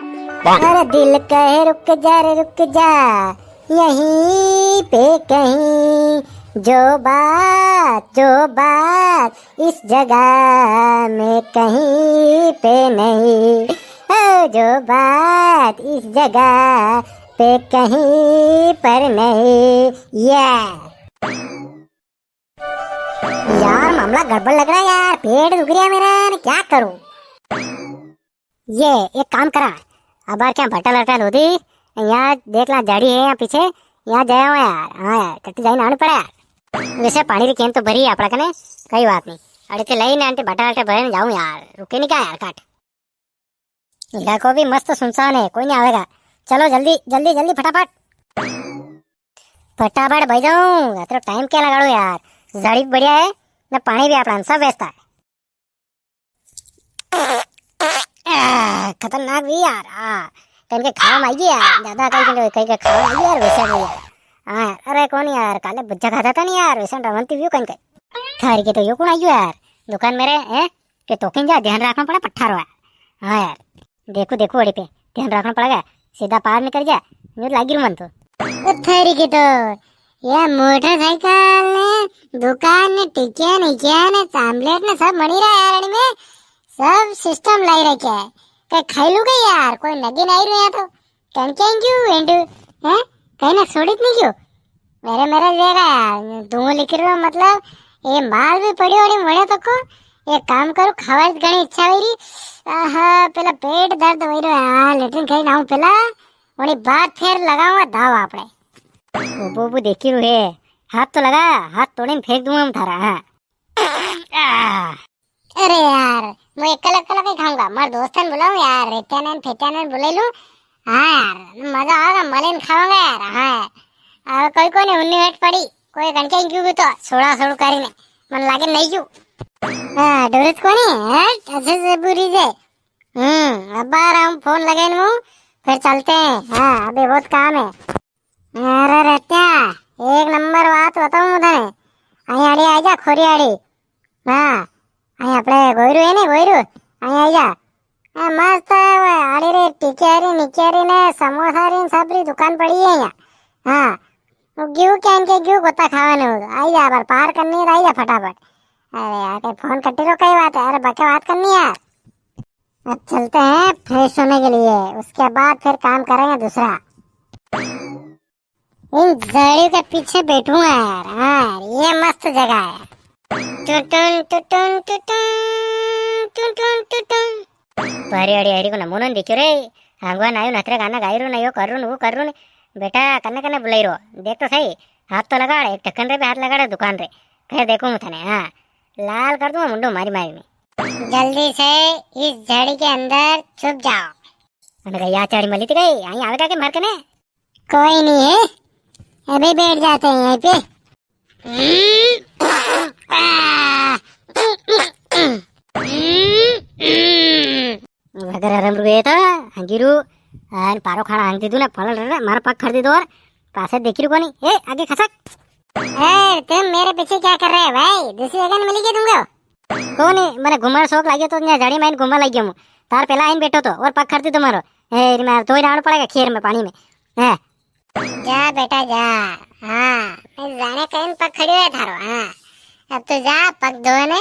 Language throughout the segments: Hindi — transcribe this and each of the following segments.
अरे दिल कहे रुक जा रे रुक जा, यहीं पे कहीं जो बात इस जगह में कहीं पे नहीं, जो बात इस जगह पे कहीं पर नहीं। यार मामला गड़बड़ लग रहा है यार, पेट दुख रहा है मेरा, क्या करूं? ये एक काम करा, अब क्या भटल अटल होती, यहाँ देख ला झाड़ी है यहाँ पीछे, यहाँ जाया हुआ यार। हाँ यार कट्टी जाइन आने पड़ा यार। वैसे पानी की केन तो भरी है अपना कने, कई बात नहीं। अरे ते लई ने आंटी भटल अटल भरे जाऊं यार, रुके नहीं क्या यार काट। इधर को भी मस्त सुनसान है, कोई नहीं आवेगा। चलो जल्दी जल्दी जल्दी फटाफट फटाफट भाई जाऊं, तो टाइम क्या लगाड़ो यार। झाड़ी भी बढ़िया है ना, पानी भी अपना सब व्यस्त है। खतरनाक भी यार। कहीं के खावा मांगी यार, ज्यादा कहीं के खावा मांगी यार वैसे नहीं यार। हाँ यार, अरे कौन यार काले भुज्जा खाता था नहीं यार, वैसे रवंती व्यू कहीं थारी के तो यो कौन आयु यार दुकान मेरे हैं के तोकिन जा, ध्यान रखना पड़ा पट्ठा रो। हाँ यार देखो देखो अड़ी पे ध्यान रखना पड़ेगा, सीधा पार निकल जा, मुझे लागी मन तो थारी के तो ये मोटरसाइकिल ने दुकान ने टिकिया निकिया ने आमलेट ने सब मनी रहा यार में, सब सिस्टम लाई रखे है। कहीं खाई लू गई यार, कोई नगी नहीं रहा तो कहीं क्यों एंड हैं कहीं ना छोड़ी नहीं क्यों मेरे मेरे देगा यार। तुम लिख रहे हो मतलब ये माल भी पड़ी होनी मरे तो को एक काम करो, खावा घनी इच्छा हुई हाँ पेला पेट दर्द हो रहा है, लेकिन कहीं ना पेला वही बात फिर लगाऊंगा दाव आपने वो देखी रू है, हाथ तो लगा, हाथ तोड़े फेंक दूंगा मैं थारा। हाँ अरे यार मैं एकला एकला कहीं खाऊंगा, मार दोस्तन बुलाऊं यार, रेत्यानन फेत्यानन बुला लूं। हाँ यार मजा आएगा, मलेन खाऊंगा यार। हाँ यार कोई कोई नहीं उन्नी हट पड़ी, कोई घंटे क्यों भी तो सोड़ा सोड़ करी ने मन लागे नहीं क्यों। हाँ डोरत कोनी हट अच्छे से बुरी से। अब आ रहा हूँ, फोन लगे नू फिर चलते हैं। हाँ अभी बहुत काम है। अरे रेत्या एक नंबर बात बताऊं उधर आई आड़ी आ जा खोरी आड़ी। हाँ અહીં આપણે ગોયરું હે ને ગોયરું અહીં આવી જા। મસ્ત આડી રે ટીક્યારી નિક્યારી ને સમોસારી સબરી દુકાન પડી है यहाँ। हाँ क्यों क्या इनके क्यों गोता खावाने हो, आई जा बार पार करनी है, आई जा फटाफट। अरे यार कहीं फोन कटी रो कई बात है, अरे बके बात करनी है यार। अब चलते हैं फ्रेश होने के लिए, उसके बाद फिर काम करेंगे दूसरा। इन झाड़ियों के पीछे बैठूंगा यार। हाँ ये मस्त जगह है। भारी अड़ी हरी को नमूना दिखो रे, भगवान आयु नथरे गाना गायरो ना यो करू वो करू बेटा कन्ने कन्ने बुलाई रो, देख तो सही हाथ तो लगा, एक ढक्कन रे पे हाथ लगा दुकान रे, फिर देखो मुथने। हाँ लाल कर दूंगा मुंडो मारी मारी में। जल्दी से इस झाड़ी के अंदर छुप जाओ। मैंने यहाँ झाड़ी मली थी गई, यहीं आवेगा के मार कने कोई नहीं है, अभी बैठ जाते हैं यहीं पे। अगर आराम रुए था हंगिरू आन पारो खाना हंग दीदू ना फल रे मारा पग खर दीदो और पासे देखी कोनी ए आगे खसक। ए तुम मेरे पीछे क्या कर रहे हो भाई, दूसरी जगह न मिली क्या तुमको? कोनी मैंने घुमर शौक लागे तो ने झाड़ी में घुमर लग गया हूं, तार पहला आइन बैठो तो और पग खर दीदो मारो। ए मार तो ही डाल पड़ेगा खीर में पानी में। है जा बेटा जा। हाँ मैं जाने कहीं पग खड़ी है थारो। हाँ अब तो जा पग धोने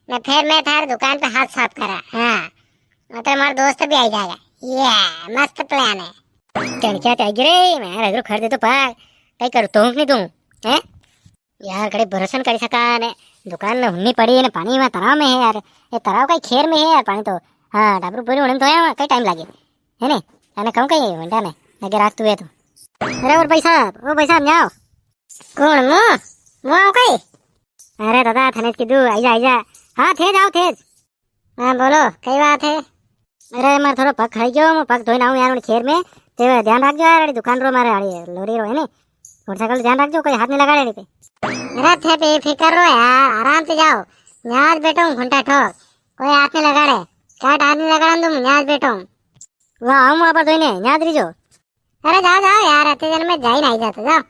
मैं फिर मैं थार दुकान पे हाथ साफ करा। हाँ मतलब हमारा दोस्त भी आ जाएगा, ये मस्त प्लान है। क्या चाहिए रे मैं अगर खरीदे तो पाग कहीं करूँ तो नहीं दूँ है यार, कड़े भरोसन कर सका ने दुकान में हुन्नी पड़ी है, पानी में तालाब में है यार, ये तालाब का खेर में है यार पानी तो। हाँ डाबरू पूरी होने में तो है, कई टाइम लगे है ने मैंने कहूँ कहीं घंटा में लगे रात तू है तो। अरे और पैसा वो पैसा जाओ कौन मुँह कहीं। अरे दादा थनेज की दू आइजा आइजा। हाँ थे जाओ थे। हाँ बोलो कई बात है। अरे मार थोड़ा पग खाई गयो, मैं पग धोई ना यार खेर में, ते ध्यान रखजो यार दुकान रो मारे आड़ी लोरी रो है ने, मोटरसाइकिल ध्यान रखजो कोई हाथ नहीं लगा रे पे। अरे थे बेफिक्र रो यार, आराम से जाओ, यहाँ बैठो घंटा ठोक कोई हाथ नहीं लगा रे, क्या हाथ नहीं लगा तुम यहाँ बैठो वहाँ आऊँ वहाँ पर धोने यहाँ रही। अरे जाओ जाओ यार अति जन में जा ही नहीं जाता जाओ।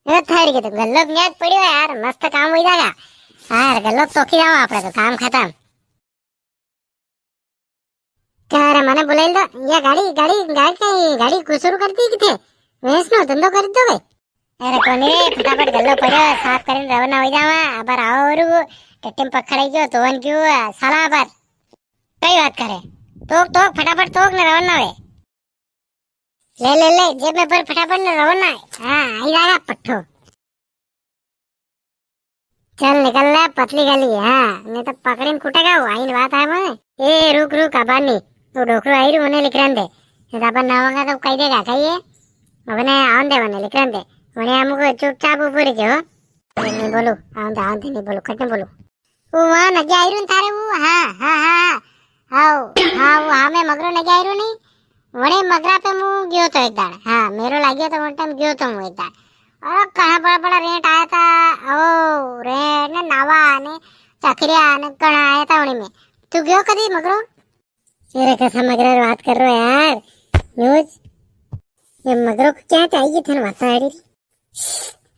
ठहर के तो गल्लोक न्याज पड़ी हो यार, मस्त काम हो जाएगा। हाँ गल्लोक तो जाओ आप तो काम खत्म। क्या रे મને બોલાઈ દો યા ગાડી શરૂ કરી દી કે વેસનો ધંધો કરી દો ભાઈ અરે કોને ફટાફટ ગલ્લો પડ્યો સાફ કરીને રવાના હોઈ જાવા આબર આવરું ટેટેમ પકડાઈ ગયો તોન ગયો સાલા આબર કઈ વાત કરે તો ફટાફટ તોક ને રવાના વે ले जेब में भर फटाफट ने रवाना हां आई जाएगा पट्ठो चल निकल ले पतली गली हां नहीं तो पकड़ीन कूटेगा वो आई बात है मैं ए रुक अबानी तो डोकरो आई रू ने लिखरन दे अपन ना होगा तो कह देगा कहिए अपने आन दे बने लिखरन दे वने हमको चुपचाप ऊपर के हो नहीं बोलो आन दे नहीं बोलो कट बोलो वो वहां नगे आई रू थारे वो हां आओ हां वो हमें मगरो नगे आई रू नहीं वणे मगरा पे मु गयो तो एक दाड़ हां मेरो लाग्यो तो वन टाइम गयो तो मु एक दाड़ और कहां बड़ा रेट आया था ओ रेट ने नावा ने चकरिया ने कणा आया था वणी में तू गयो कदी मगरो तेरे कैसा मगरा बात कर रहे हो यार न्यूज ये मगरो को क्या चाहिए थे वासाड़ी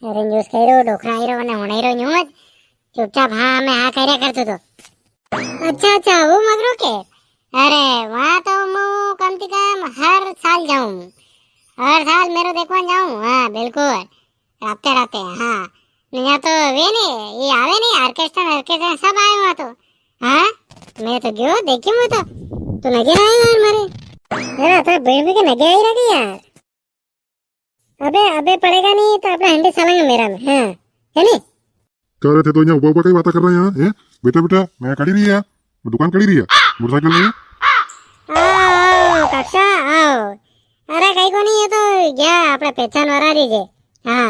अरे न्यूज कह रहे हो डोखरा आई रो ने होने रो न्यूज चुपचाप हां मैं हां कह रहा करतो तो अच्छा वो मगरो के अरे वहाँ तो मैं कम से कम हर साल जाऊँ हर साल मेरे देखवा जाऊँ हाँ बिल्कुल राते हाँ यहाँ तो वे नहीं ये आवे नहीं ऑर्केस्ट्रा सब आए वहाँ तो हाँ मैं तो गयो देखी मैं तो नगे आए यार मारे मेरा तो बेड़ के नगे आई रही यार अबे पड़ेगा नहीं तो अपना हंडी चलेंगे मेरा में हाँ है नहीं कह रहे थे तो यहाँ ऊपर कई बातें कर रहे हैं यहाँ बेटा मैं खड़ी रही है दुकान खड़ी रही है मोटरसाइकिल नहीं आओ कक्षा आओ अरे कहीं को नहीं है तो गया अपने पहचान वाला रही हाँ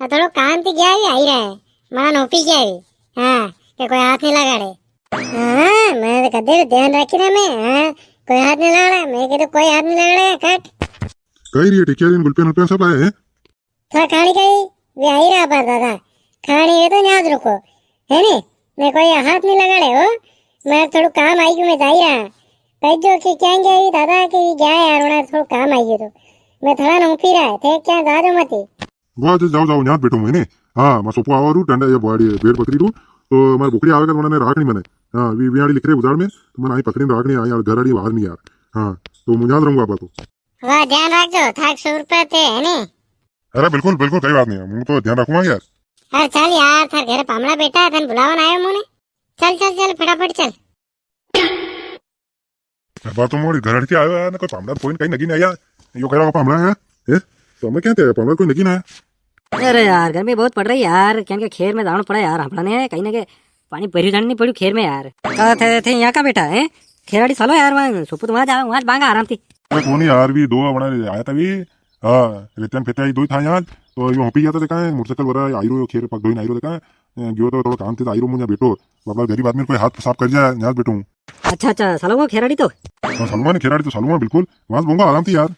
थोड़ा काम थी गया भी आई रहे मां नोपी गया भी हाँ कि कोई हाथ नहीं लगाड़े हाँ मैं तो कदे ध्यान रखी ना मैं हाँ कोई हाथ नहीं लगाड़ा मैं कहते कोई हाथ नहीं लगाड़ा कट कही रही है टिकिया गुलपेन सब आए हैं थोड़ा खानी कही वे आई रहा पर दादा खानी है तो याद रखो है नी मैं कोई हाथ नहीं लगाड़े हो मैं थोड़ा काम आई क्यों मैं जा रहा कह जो कि क्या गया दादा कि गया यार उन्हें थोड़ा काम आई तो मैं थोड़ा नौपी रहा थे क्या जा दो मत वाह जाओ यहाँ बैठो मैंने हाँ मैं सोपो आवा रू टंडा ये बॉडी बेड पकड़ी रू तो मैं बुकड़ी आवे का मैंने राख नहीं बने हाँ वी लिख रहे उधार में तो मैं आई पकड़ी राख नहीं आई यार घर आड़ी बाहर नहीं यार हाँ तो मैं याद रहूंगा आपको वाह ध्यान रखो थाक 100 रुपए थे है नी अरे बिल्कुल कोई बात नहीं मैं तो ध्यान रखूंगा यार अरे चल यार थार घर पामड़ा बेटा थन बुलावन आयो मुने चल फटाफट चल बात तो मोरी घर के आया ना कोई पामड़ा कोई कहीं नगी नहीं आया यो कह रहा पामड़ा है तो मैं कहते हैं पामड़ा कोई नगी ना अरे यार गर्मी बहुत पड़ रही है यार क्या खेर में जाना पड़ा यार हमरा ने कहीं ना कहीं पानी भरी जानी नहीं पड़ी खेर में यार थे यहाँ का बेटा है खेराड़ी चलो यार वहाँ सुपु तो वहाँ बांगा आराम थी कौन यार भी दो बना आया था भी हाँ रिटर्न फेता दो था यार तो यो होपी गया था देखा मोटरसाइकिल वरा आईरो खेर पक दो आईरो देखा गयो तो थोड़ा काम थे आईरो मुझे बेटो बाबा गरीब आदमी कोई हाथ साफ कर जाए यार बेटू अच्छा चलो वो खेराड़ी तो सलमान खेराड़ी तो सलमान बिल्कुल वहां बोंगा आराम थी यार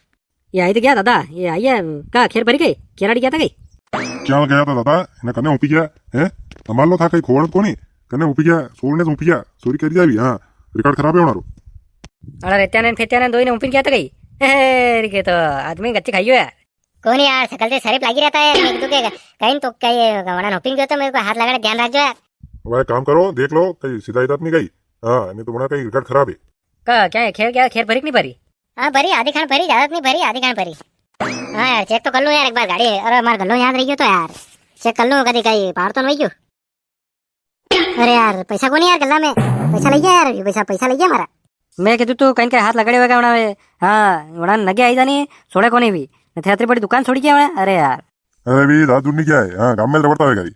ये आई तो क्या दादा ये आई है का खेर भरी गई खेराड़ी क्या था गई क्या गया था दादा इन्हें कन्ने ऊपी गया है मान लो था कहीं खोड़ को नहीं कन्ने ऊपी गया सोलने से ऊपी गया चोरी कर दिया भी हाँ रिकॉर्ड खराब है हमारो अरे रेत्याने फेत्याने दो ने ऊपी क्या था गई के तो आदमी गच्चे खाइयो यार कौन यार शकल से शरीफ लगी रहता है एक दूसरे कहीं तो कहीं वड़ा नोपिंग गयो तो मेरे को हाथ लगाने ध्यान रखो यार भाई काम करो देख लो कहीं सीधा इधर नहीं गई हाँ नहीं तो बना कहीं रिकॉर्ड खराब है का क्या खेर भरी नहीं भरी हाँ भरी आधी खान भरी ज्यादा नहीं भरी आधी खान भरी हाँ यार चेक तो कर लो यार एक बार गाड़ी अरे हमारे गलो याद रही हो तो यार चेक कर लो कभी कहीं बाहर तो नहीं क्यों अरे यार पैसा को नहीं यार गला में पैसा लग गया यार पैसा लग गया हमारा मैं कहती तू कहीं हाथ लगड़े हुए वड़ा हाँ वड़ा नगे आई जानी छोड़े को नहीं भी थेतरी बड़ी दुकान छोड़ी क्या अरे यार अरे भी दादू नहीं क्या है हाँ गांव में रबड़ता है गाड़ी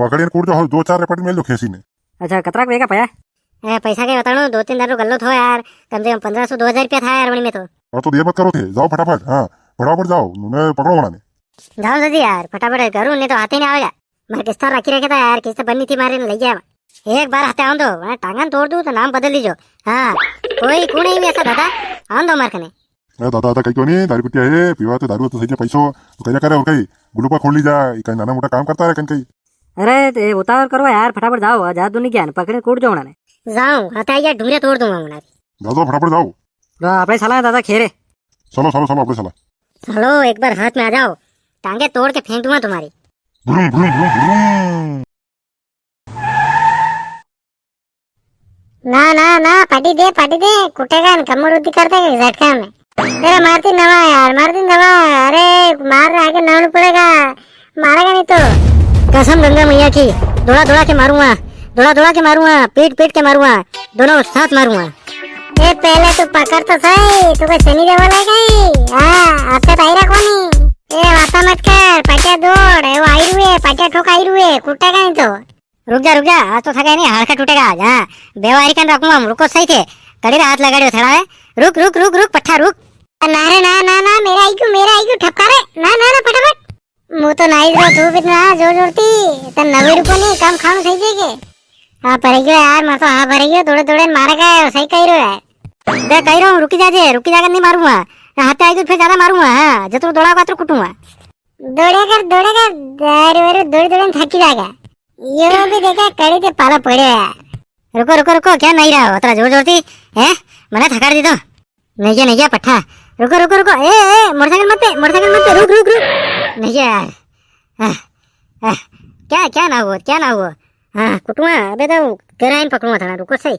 पकड़िए कूट जो 2-4 रेपट में लो खेसी ने अच्छा कतरा का पाया पैसा के बताऊं 2-3 दारू गल्लो थो यार कम से कम 1500-2000 रुपया था यार वणी में तो और तो देर मत करो थे जाओ फटाफट हाँ फटाफट जाओ मैं पकड़ो बनाने जाओ जल्दी यार फटाफट करूँ नहीं तो हाथ ही नहीं आएगा मैं किस्त रखी रखे था यार किस्त बननी थी मारे ले गया एक बार हाथे आऊं दो मैं टांगन तोड़ दूं तो नाम बदल लीजो हाँ कोई कौन है ऐसा दादा आऊं दो मार कने दादा कहीं क्यों नहीं दारू पिटिया है पीवा तो दारू तो सही पैसो तो कहीं करे और कहीं ग्लूपा खोल ली जा कहीं नाना मोटा काम करता है कहीं अरे उतावल करो यार फटाफट जाओ आजाद दुनी क्या पकड़े कूट जाओ ना जाऊं हाथ यार ढूंढे तोड़ दूंगा मुना दादा फटाफट जाओ अपने साला दादा खेरे चलो अपने साला चलो एक बार हाथ में आ जाओ टांगे तोड़ के फेंक दूंगा तुम्हारी ना ना ना पाटी दे कुटेगा न कमर उद्दी करते झटका में। तेरा मारती नवा यार, मारती नवा। अरे मार आगे नावना पड़ेगा, मारेगा नहीं तो। कसम गंगा मैया की, दौड़ा दौड़ा के मारूंगा, दौड़ा दौड़ा के मारूंगा, पीट पीट के मारूंगा, दोनों साथ मारूंगा। ए पहले तू पकड़ तो सही, तू कोई शनि देवल है कहीं? हाँ अब तक आईरा कोनी। ए वाता मत कर, पाटिया दौड़, वो आई रुए, पाटिया ठोक आई रुए, कुटेगा नहीं तो। रुक जा, आज तो थका नहीं, हाड़का टूटेगा आज। हाँ बेवारी कन रखूंगा, रुको सही थे, कड़ी हाथ लगाड़ियो थोड़ा है। रुक रुक रुक रुक पट्ठा रुक। ना रे ना ना ना, मेरा आईक्यू ठपका रे, ना ना ना फटाफट। मु तो नाई रो तू भी ना जोर जोरती, तन 90 रुपये नहीं कम खाऊं सही जे। हाँ परेगियो यार, मैं तो हाँ भरेगियो, दौड़े दौड़े मारेगा, सही कही रहो यार। मैं कही रहा हूँ रुकी जाकर नहीं मारूंगा, हाथ आएगी फिर ज्यादा मारूंगा। हाँ जब दौड़ा होगा तो कुटूंगा। दौड़ेगा दौड़े दौड़े थकी जाएगा। ये भी देखा कड़ी से पाला पड़े यार। रुको क्या नहीं रहा हो जोर जोरती है, मैंने थका दी तो। नहीं गया पट्ठा, रुको ए मोटरसाइकिल मत पे, रुक नहीं यार। क्या ना हुआ। हाँ कुटूंगा, अबे तो तेरा इन पकड़ूंगा थोड़ा, रुको सही।